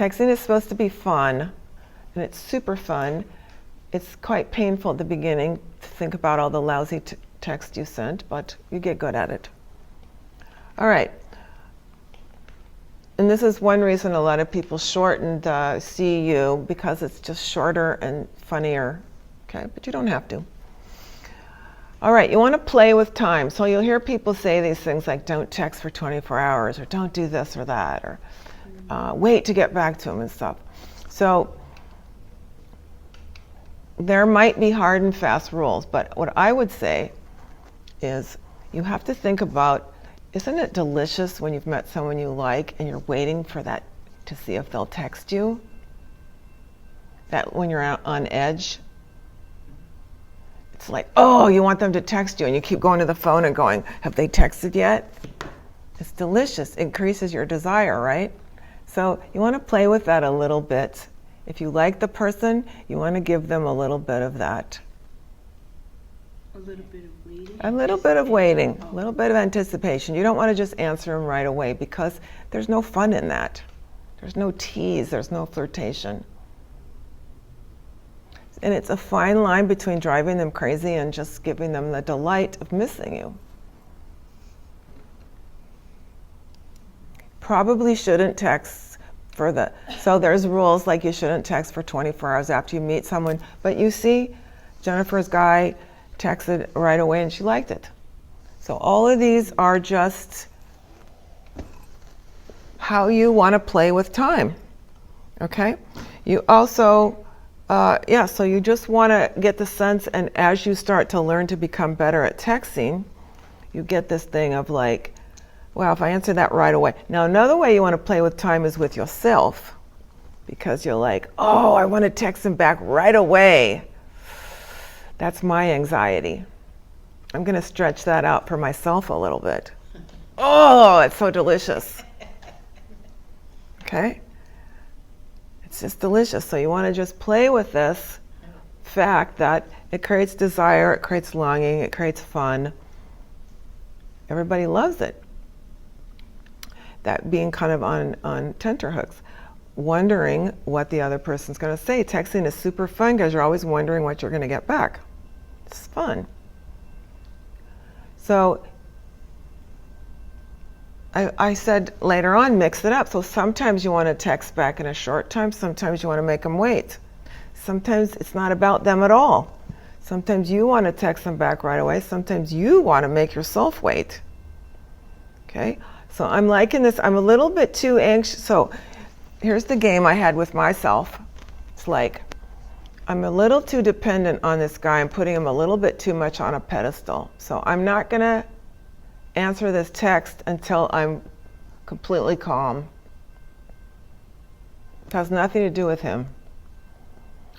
Texting is supposed to be fun, and it's super fun. It's quite painful at the beginning to think about all the lousy text you sent, but you get good at it. All right. And this is one reason a lot of people shortened CU, because it's just shorter and funnier. Okay, but you don't have to. All right, you want to play with time. So you'll hear people say these things like, don't text for 24 hours, or don't do this or that, or wait to get back to them and stuff. So there might be hard and fast rules, but what I would say is you have to think about, isn't it delicious when you've met someone you like and you're waiting for that to see if they'll text you? That when you're out on edge, it's like, oh, you want them to text you, and you keep going to the phone and going, have they texted yet? It's delicious. It increases your desire, right? So you want to play with that a little bit. If you like the person, you want to give them a little bit of that. A little bit of waiting? A little bit of waiting, a little bit of anticipation. You don't want to just answer them right away, because there's no fun in that. There's no tease, there's no flirtation. And it's a fine line between driving them crazy and just giving them the delight of missing you. Probably shouldn't text so there's rules like you shouldn't text for 24 hours after you meet someone, but you see Jennifer's guy texted right away and she liked it. So all of these are just how you want to play with time, okay? You also, so you just want to get the sense, and as you start to learn to become better at texting, you get this thing of like, wow, if I answer that right away. Now, another way you want to play with time is with yourself, because you're like, oh, I want to text him back right away. That's my anxiety. I'm going to stretch that out for myself a little bit. Oh, it's so delicious. Okay? It's just delicious. So you want to just play with this fact that it creates desire, it creates longing, it creates fun. Everybody loves it. That being kind of on tenterhooks, wondering what the other person's going to say. Texting is super fun because you're always wondering what you're going to get back. It's fun. So I said later on, mix it up. So sometimes you want to text back in a short time. Sometimes you want to make them wait. Sometimes it's not about them at all. Sometimes you want to text them back right away. Sometimes you want to make yourself wait. Okay? So I'm liking this. I'm a little bit too anxious. So here's the game I had with myself. It's like, I'm a little too dependent on this guy. I'm putting him a little bit too much on a pedestal. So I'm not going to answer this text until I'm completely calm. It has nothing to do with him.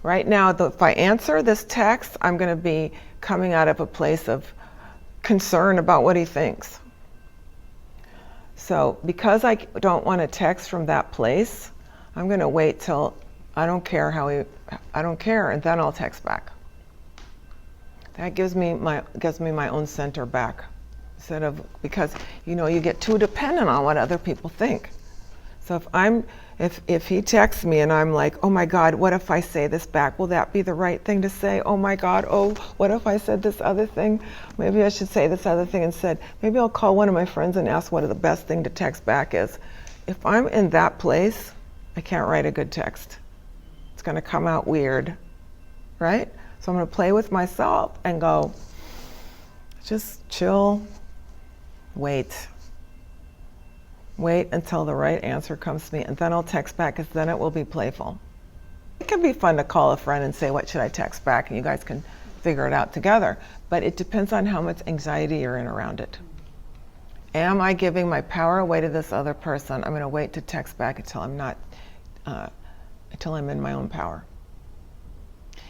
Right now, if I answer this text, I'm going to be coming out of a place of concern about what he thinks. So because I don't want to text from that place, I'm going to wait till I don't care, and then I'll text back. That gives me my own center back, instead of, because you get too dependent on what other people think. So if he texts me and I'm like, oh my God, what if I say this back? Will that be the right thing to say? Oh my God, what if I said this other thing? Maybe I should say this other thing instead. Maybe I'll call one of my friends and ask what the best thing to text back is. If I'm in that place, I can't write a good text. It's going to come out weird, right? So I'm going to play with myself and go, just chill, wait until the right answer comes to me, and then I'll text back, because then it will be playful. It can be fun to call a friend and say, what should I text back? And you guys can figure it out together. But it depends on how much anxiety you're in around it. Am I giving my power away to this other person? I'm going to wait to text back until I'm in my own power.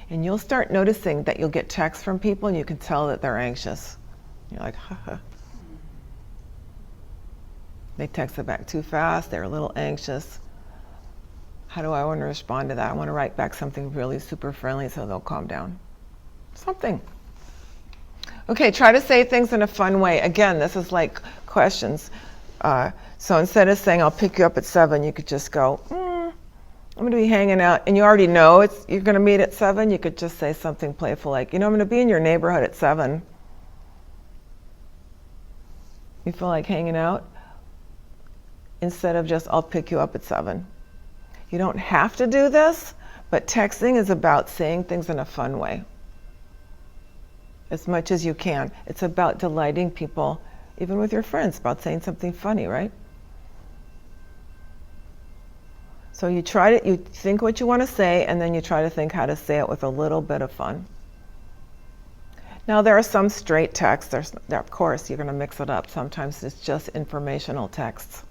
And you'll start noticing that you'll get texts from people and you can tell that they're anxious. You're like, haha. They texted back too fast, they're a little anxious. How do I want to respond to that? I want to write back something really super friendly so they'll calm down. Something. Okay, try to say things in a fun way. Again, this is like questions. So instead of saying, I'll pick you up at 7, you could just go, I'm going to be hanging out, and you already know you're going to meet at 7, you could just say something playful like, I'm going to be in your neighborhood at 7. You feel like hanging out? Instead of just, I'll pick you up at 7. You don't have to do this, but texting is about saying things in a fun way. As much as you can. It's about delighting people, even with your friends, about saying something funny, right? So you think what you want to say, and then you try to think how to say it with a little bit of fun. Now there are some straight texts. Of course, you're going to mix it up. Sometimes it's just informational texts.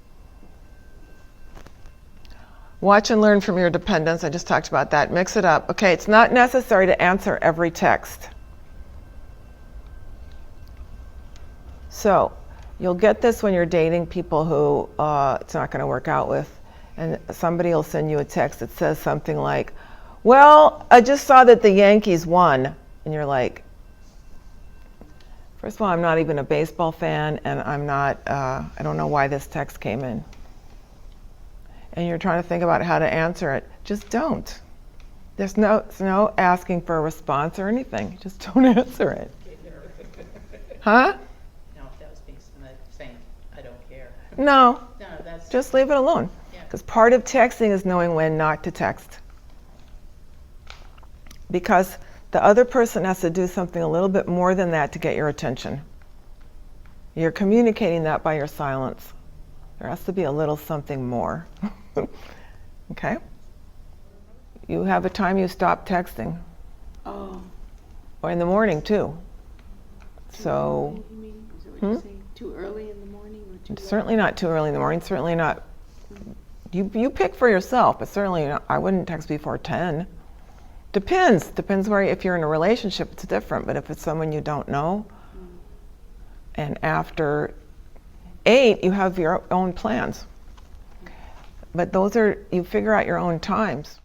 Watch and learn from your dependents. I just talked about that. Mix it up. Okay, it's not necessary to answer every text. So you'll get this when you're dating people who it's not going to work out with. And somebody will send you a text that says something like, well, I just saw that the Yankees won. And you're like, first of all, I'm not even a baseball fan, and I don't know why this text came in. And you're trying to think about how to answer it. Just don't. There's no asking for a response or anything. Just don't answer it. Huh? No, if that was being saying, I don't care. No. No, that's Just leave it alone. Because part of texting is knowing when not to text. Because the other person has to do something a little bit more than that to get your attention. You're communicating that by your silence. There has to be a little something more. Okay? You have a time you stop texting. Oh. Or in the morning, too. So, You mean? Is that what you're saying? Too early in the morning or too late? certainly not too early in the morning. Certainly not. You pick for yourself, but certainly I wouldn't text before 10. Depends where, if you're in a relationship, it's different. But if it's someone you don't know, and after 8, you have your own plans. But you figure out your own times.